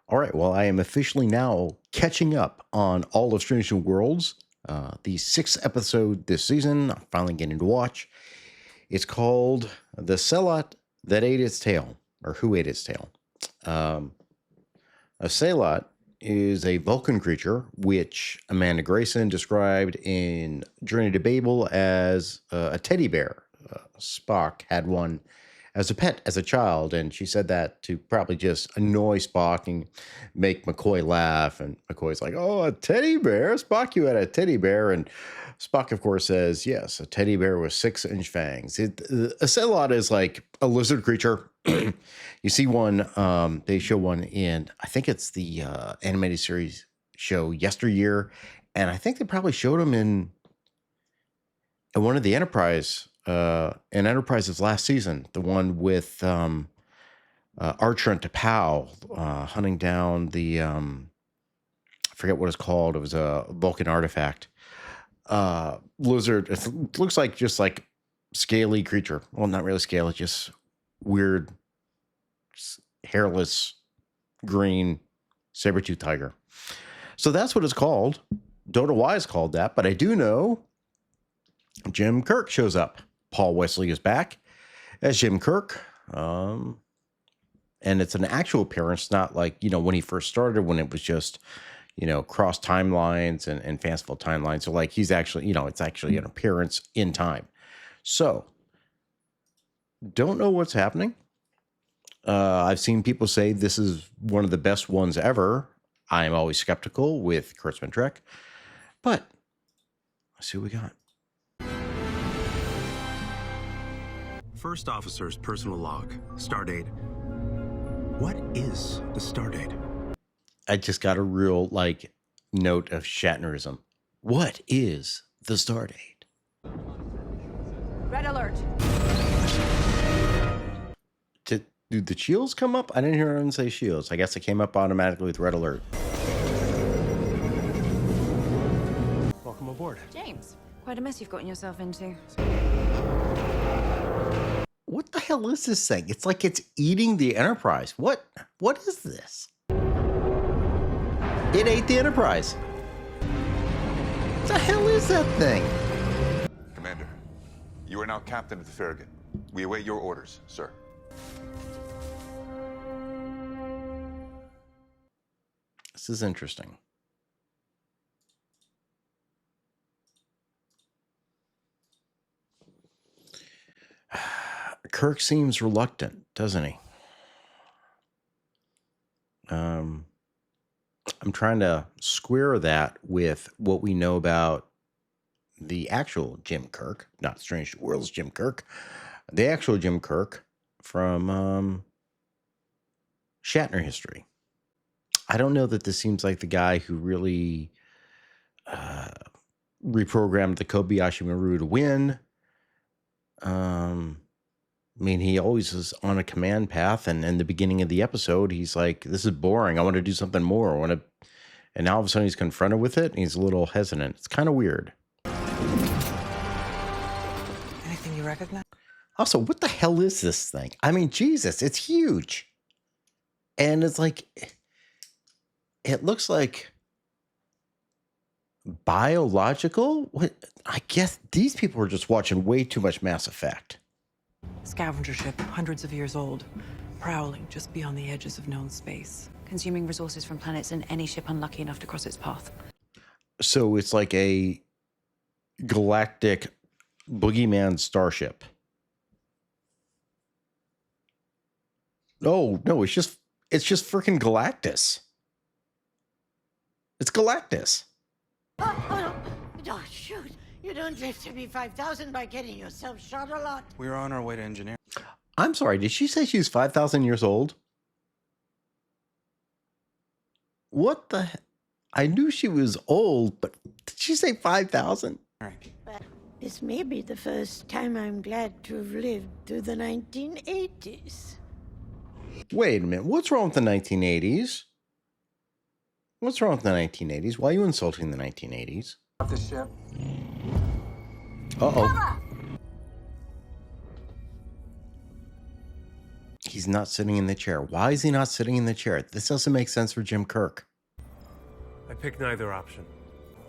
All right, well, I am officially now catching up on all of Strange New Worlds. The sixth episode this season, I'm finally getting to watch. It's called The Sehlat That Ate Its Tail, or Who Ate Its Tail. A Sehlat is a Vulcan creature, which Amanda Grayson described in Journey to Babel as a teddy bear. Spock had one as a pet as a child, and she said that to probably just annoy Spock and make McCoy laugh. And McCoy's like, "Oh, a teddy bear? Spock, you had a teddy bear?" And Spock, of course, says, "Yes, a teddy bear with 6-inch fangs." A Sehlat is like a lizard creature. You see one, they show one in, I think it's the animated series show Yesteryear, and I think they probably showed him in one of the Enterprise, in Enterprise's last season, the one with Archer and T'Pau hunting down the, I forget what it's called. It was a Vulcan artifact. Lizard, it looks like just like scaly creature. Well, not really scaly, just weird, hairless, green saber-tooth tiger. So that's what it's called. Don't know why it's called that, but I do know Jim Kirk shows up. Paul Wesley is back as Jim Kirk. And it's an actual appearance, not like, when he first started, when it was just, cross timelines and fanciful timelines. So like he's actually, it's actually an appearance in time. So don't know what's happening. I've seen people say this is one of the best ones ever. I am always skeptical with Kurtzman Trek, but let's see what we got. First Officer's personal log. Stardate. What is the stardate? I just got a real, note of Shatnerism. What is the stardate? Red alert. Did the shields come up? I didn't hear anyone say shields. I guess it came up automatically with red alert. Welcome aboard. James, quite a mess you've gotten yourself into. What the hell is this thing? It's like it's eating the Enterprise. What is this? It ate the Enterprise. What the hell is that thing? Commander, you are now captain of the Farragut. We await your orders, sir. This is interesting. Kirk seems reluctant, doesn't he? I'm trying to square that with what we know about the actual Jim Kirk, not Strange New Worlds Jim Kirk, the actual Jim Kirk from Shatner history. I don't know that this seems like the guy who really reprogrammed the Kobayashi Maru to win. He always is on a command path, and in the beginning of the episode, he's like, "This is boring. I want to do something more. And now all of a sudden he's confronted with it, and he's a little hesitant. It's kind of weird. Anything you recognize? Also, what the hell is this thing? Jesus, it's huge. And it's like, it looks like biological. What? I guess these people are just watching way too much Mass Effect. Scavenger ship, hundreds of years old, prowling just beyond the edges of known space. Consuming resources from planets and any ship unlucky enough to cross its path. So it's like a galactic boogeyman starship. Oh, no, it's just freaking Galactus. It's Galactus. Oh, shoot. You don't live to be 5,000 by getting yourself shot a lot. We're on our way to engineer. I'm sorry, did she say she's 5,000 years old? What the I knew she was old, but did she say 5,000? But this may be the first time I'm glad to have lived through the 1980s. Wait a minute, what's wrong with the 1980s? What's wrong with the 1980s? Why are you insulting the 1980s? Off the ship. Uh-oh. He's not sitting in the chair. Why is he not sitting in the chair? This doesn't make sense for Jim Kirk. I pick neither option.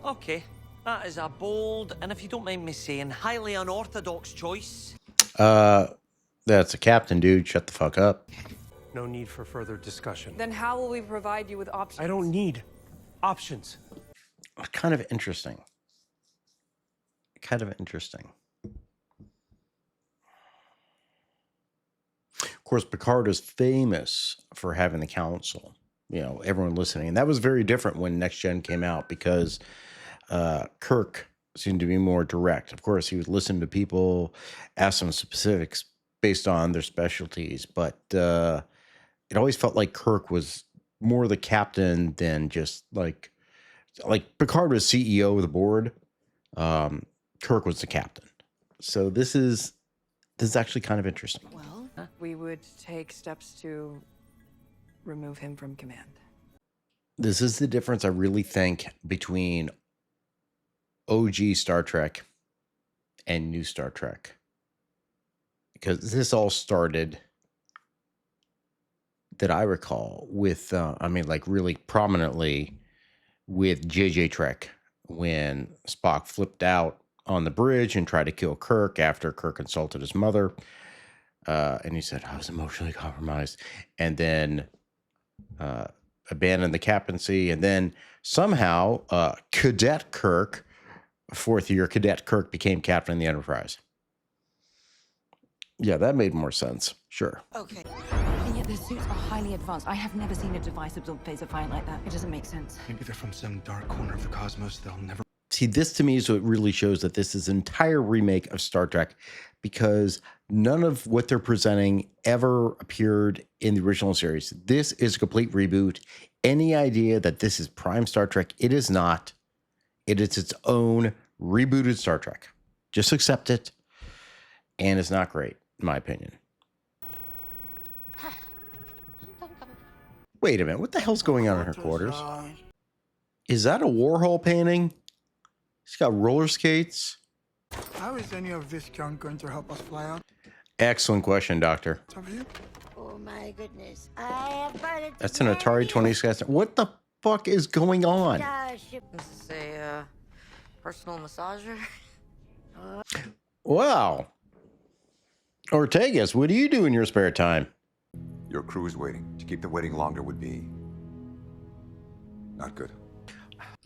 Okay, that is a bold, and if you don't mind me saying, highly unorthodox choice. That's a captain, dude. Shut the fuck up. No need for further discussion. Then how will we provide you with options? I don't need options. Kind of interesting. Kind of interesting. Of course, Picard is famous for having the council. You know, everyone listening. And that was very different when Next Gen came out because Kirk seemed to be more direct. Of course, he would listen to people, ask them specifics based on their specialties. But it always felt like Kirk was more the captain than just like Picard was CEO of the board. Kirk was the captain. So this is actually kind of interesting. Well, we would take steps to remove him from command. This is the difference I really think between OG Star Trek and new Star Trek. Because this all started, that I recall, with, really prominently with JJ Trek, when Spock flipped out on the bridge and tried to kill Kirk after Kirk insulted his mother. And he said, I was emotionally compromised. And then abandoned the captaincy. And then somehow Cadet Kirk, fourth year Cadet Kirk, became captain of the Enterprise. Yeah, that made more sense. Sure. Okay. And yet the suits are highly advanced. I have never seen a device absorb phaser fire like that. It doesn't make sense. Maybe they're from some dark corner of the cosmos they'll never... See, this to me is what really shows that this is an entire remake of Star Trek, because none of what they're presenting ever appeared in the original series. This is a complete reboot. Any idea that this is prime Star Trek, it is not. It is its own rebooted Star Trek. Just accept it. And it's not great, in my opinion. Wait a minute. What the hell's going on in her quarters? Is that a Warhol painting? She's got roller skates. How is any of this junk going to help us fly out? Excellent question, Doctor. Have you? Oh my goodness. I have brought it. That's an Atari 26. What the fuck is going on? Starship. This is a personal massager. Wow. Ortegas, what do you do in your spare time? Your crew is waiting. To keep them waiting longer would be not good.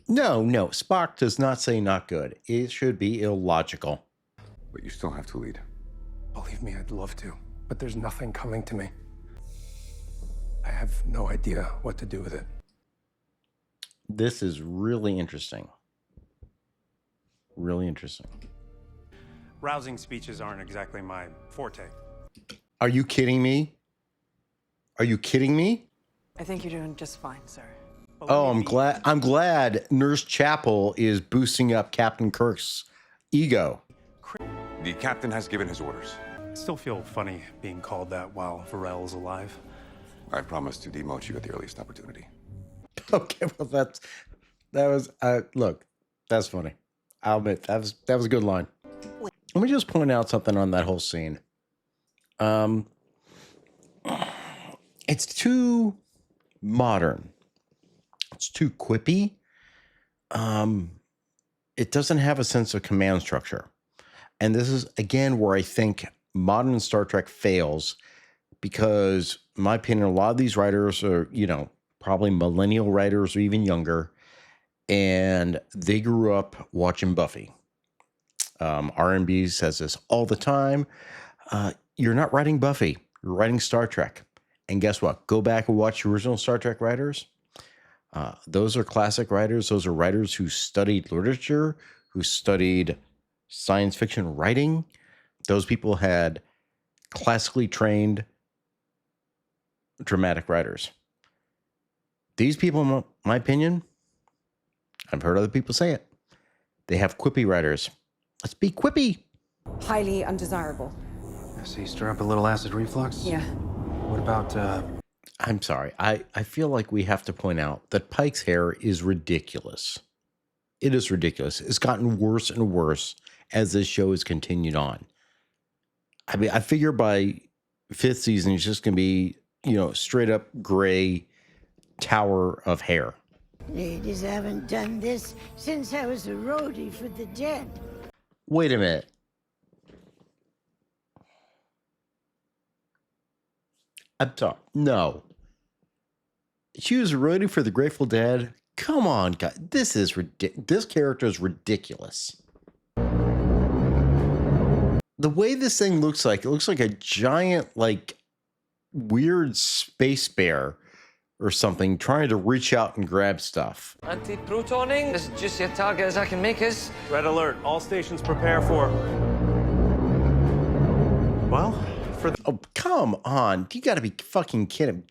No. Spock does not say not good. It should be illogical. But you still have to lead. Believe me, I'd love to, but there's nothing coming to me. I have no idea what to do with it. This is really interesting. Really interesting. Rousing speeches aren't exactly my forte. Are you kidding me? Are you kidding me? I think you're doing just fine, sir. Oh, I'm glad Nurse Chapel is boosting up Captain Kirk's ego. The captain has given his orders. I still feel funny being called that while Varel's alive. I promise to demote you at the earliest opportunity. Okay, well that was look, that's funny. I'll admit that was a good line. Let me just point out something on that whole scene. It's too modern. It's too quippy. It doesn't have a sense of command structure. And this is, again, where I think modern Star Trek fails, because, in my opinion, a lot of these writers are, probably millennial writers or even younger, and they grew up watching Buffy. R&B says this all the time. You're not writing Buffy. You're writing Star Trek. And guess what? Go back and watch the original Star Trek writers. Those are classic writers. Those are writers who studied literature, who studied science fiction writing. Those people had classically trained dramatic writers. These people, in my opinion, I've heard other people say it, they have quippy writers. Let's be quippy. Highly undesirable. See, stir up a little acid reflux? Yeah. What about, I'm sorry. I feel like we have to point out that Pike's hair is ridiculous. It is ridiculous. It's gotten worse and worse as this show has continued on. I mean, I figure by fifth season is just going to be, straight up gray tower of hair. Ladies haven't done this since I was a roadie for the dead. Wait a minute. I'm sorry. No. She was a roadie for the Grateful Dead. Come on, guys. This is this character is ridiculous. The way this thing looks like, it looks like a giant, weird space bear or something trying to reach out and grab stuff. Anti-protoning is just your target as I can make us. Red alert. All stations prepare for... Well, for the... Oh, come on. You gotta be fucking kidding.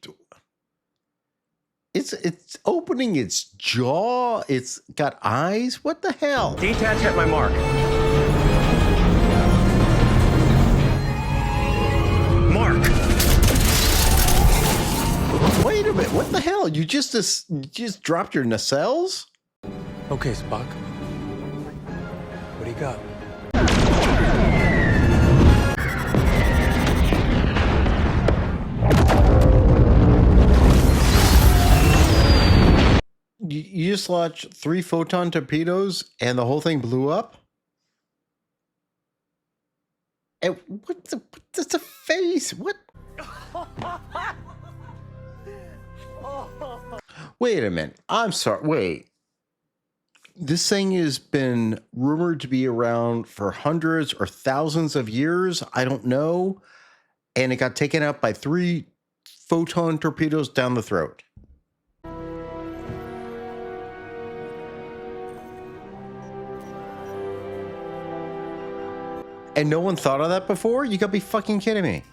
It's opening its jaw. It's got eyes. What the hell? Detach at my mark. Mark! Wait a minute. What the hell? You just dropped your nacelles? Okay, Spock. What do you got? You just launched 3 photon torpedoes and the whole thing blew up? And what's the face? What? Wait a minute. I'm sorry. Wait. This thing has been rumored to be around for hundreds or thousands of years. I don't know. And it got taken out by 3 photon torpedoes down the throat. And no one thought of that before? You gotta be fucking kidding me.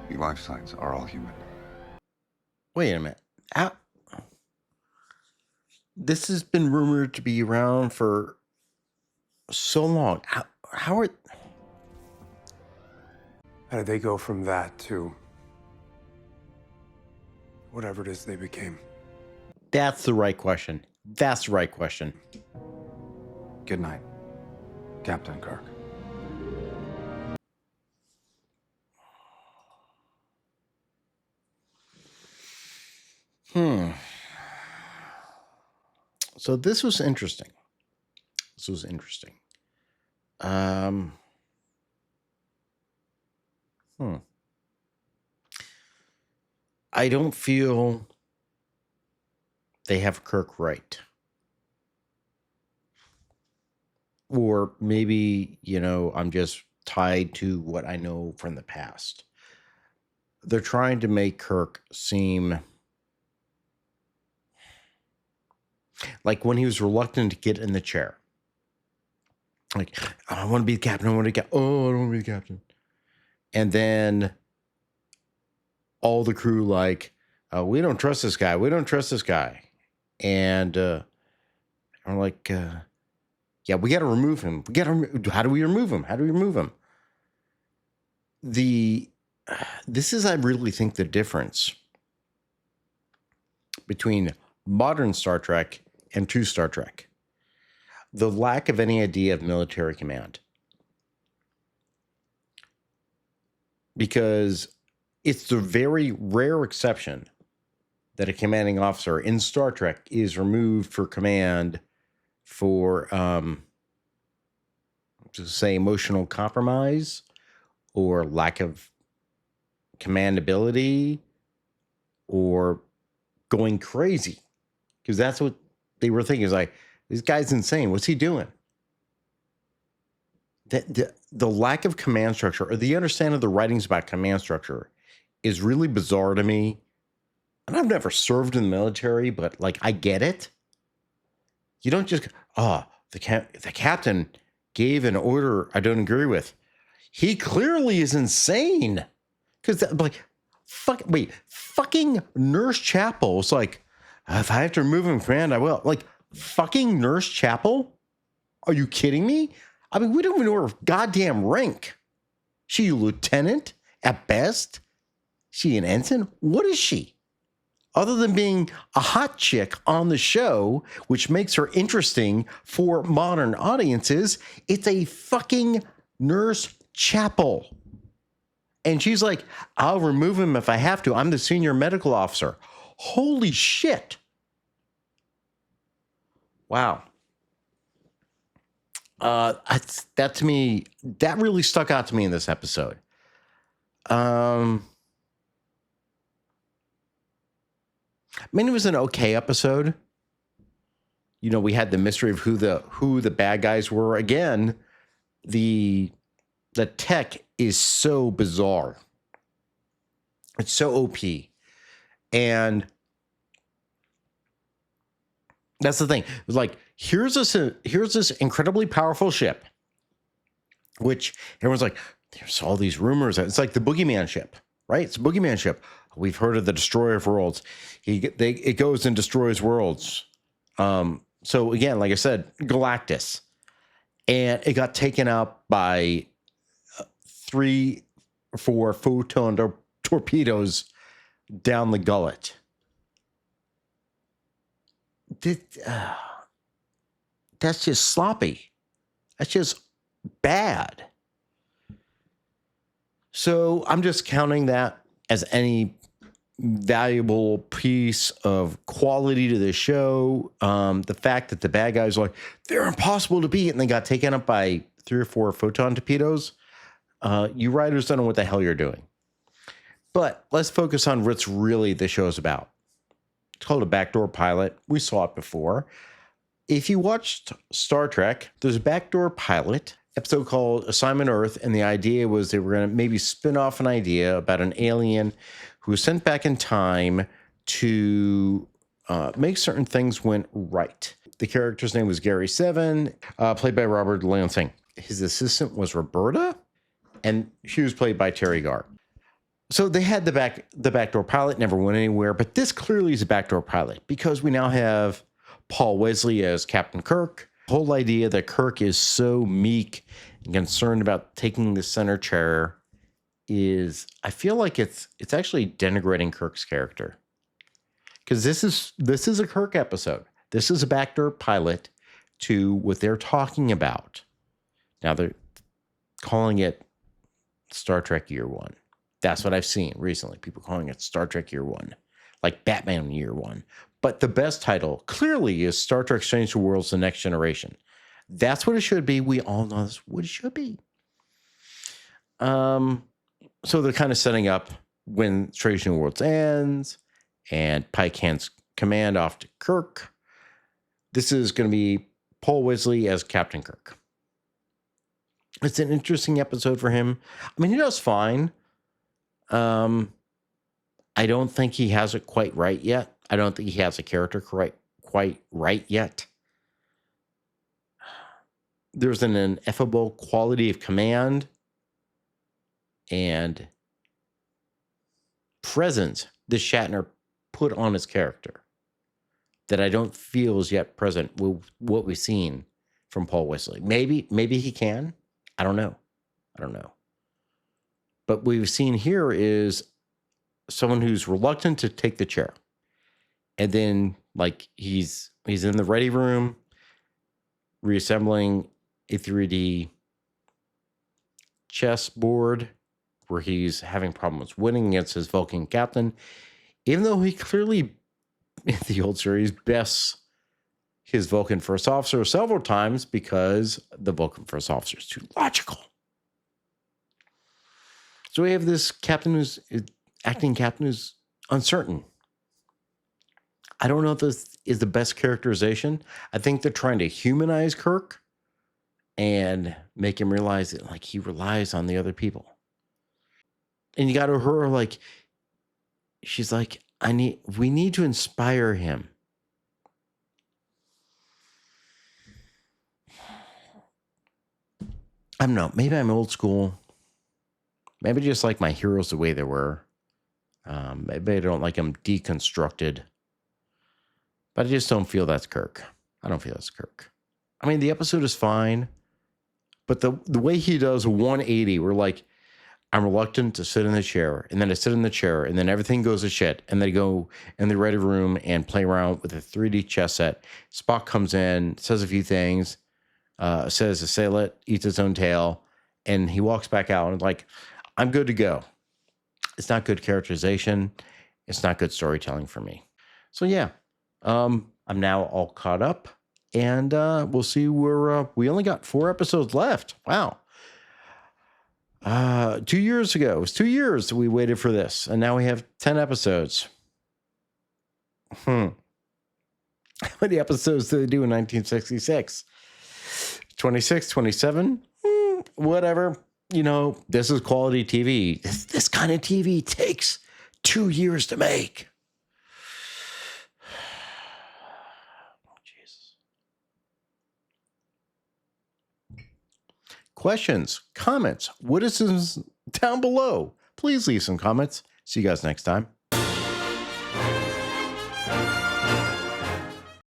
The life signs are all human. Wait a minute. This has been rumored to be around for so long. How are... How did they go from that to whatever it is they became? That's the right question. That's the right question. Good night, Captain Kirk. So this was interesting. I don't feel they have Kirk right. Or maybe, I'm just tied to what I know from the past. They're trying to make Kirk seem like when he was reluctant to get in the chair. Like, I want to be the captain. I want to get. Oh, I don't want to be the captain. And then all the crew we don't trust this guy. We don't trust this guy. And I'm like, yeah, we got to remove him. How do we remove him? This is, I really think, the difference between modern Star Trek and true Star Trek. The lack of any idea of military command. Because it's the very rare exception that a commanding officer in Star Trek is removed for command for, say, emotional compromise or lack of commandability or going crazy. Because that's what they were thinking. Is like, this guy's insane. What's he doing? The lack of command structure or the understanding of the writings about command structure is really bizarre to me. And I've never served in the military, but I get it. You don't just, the captain gave an order I don't agree with. He clearly is insane. Because fucking Nurse Chapel was like, if I have to remove him, command, I will. Fucking Nurse Chapel? Are you kidding me? I mean, we don't even know her goddamn rank. She a lieutenant at best? She an ensign? What is she? other than being a hot chick on the show, which makes her interesting for modern audiences, it's a fucking Nurse Chapel. And she's like, I'll remove him if I have to. I'm the senior medical officer. Holy shit. Wow. That to me, that really stuck out to me in this episode. I mean, it was an okay episode. You know, we had the mystery of who the bad guys were. Again, the tech is so bizarre. It's so OP. And that's the thing. It was like, here's this incredibly powerful ship, which everyone's like, there's all these rumors. It's like the Boogeyman ship, right? It's a Boogeyman ship. We've heard of the Destroyer of Worlds. It goes and destroys worlds. So again, like I said, Galactus. And it got taken out by 3 or 4 photon torpedoes down the gullet. That's just sloppy. That's just bad. So I'm just counting that as any valuable piece of quality to the show. The fact that the bad guys are like, they're impossible to beat, and they got taken up by 3 or 4 photon torpedoes. You writers don't know what the hell you're doing. But let's focus on what's really the show's about. It's called a backdoor pilot. We saw it before. If you watched Star Trek, there's a backdoor pilot episode called Assignment Earth, and the idea was they were going to maybe spin off an idea about an alien who was sent back in time to make certain things went right. The character's name was Gary Seven, played by Robert Lansing. His assistant was Roberta, and she was played by Terry Garr. So they had the backdoor pilot, never went anywhere, but this clearly is a backdoor pilot because we now have Paul Wesley as Captain Kirk. The whole idea that Kirk is so meek and concerned about taking the center chair is, I feel like it's actually denigrating Kirk's character. Because this is a Kirk episode. This is a backdoor pilot to what they're talking about. Now they're calling it Star Trek Year One. That's what I've seen recently. People calling it Star Trek Year One, like Batman Year One. But the best title clearly is Star Trek Strange New Worlds: The Next Generation. That's what it should be. We all know that's what it should be. So they're kind of setting up when Strange New Worlds ends and Pike hands command off to Kirk. This is going to be Paul Wesley as Captain Kirk. It's an interesting episode for him. I mean, he does fine. I don't think he has it quite right yet. I don't think he has a character quite right yet. There's an ineffable quality of command and presence that Shatner put on his character that I don't feel is yet present with what we've seen from Paul Wesley. Maybe he can. I don't know. But what we've seen here is someone who's reluctant to take the chair. And then, like, he's in the ready room, reassembling a 3D chessboard where he's having problems winning against his Vulcan captain, even though he clearly, in the old series, bests his Vulcan first officer several times because the Vulcan first officer is too logical. So we have this acting captain who's uncertain. I don't know if this is the best characterization. I think they're trying to humanize Kirk and make him realize that, like, he relies on the other people. And you got her, like, she's like, we need to inspire him. I don't know. Maybe I'm old school. Maybe just like my heroes the way they were. Maybe I don't like them deconstructed. But I just don't feel that's Kirk. I don't feel that's Kirk. I mean, the episode is fine. But the way he does 180, we're like, I'm reluctant to sit in the chair, and then I sit in the chair, and then everything goes to shit, and they go in the ready room and play around with a 3D chess set. Spock comes in, says a few things, says the Sehlat eats its own tail, and he walks back out and like, I'm good to go. It's not good characterization. It's not good storytelling for me. So yeah, I'm now all caught up, and we'll see where we only got 4 episodes left. Wow. 2 years ago, it was 2 years that we waited for this, and now we have 10 episodes. How many episodes did they do in 1966? 26, 27? Whatever. You know, this is quality TV. This kind of TV takes 2 years to make. Oh, Jesus. Questions, comments, witticisms down below. Please leave some comments. See you guys next time.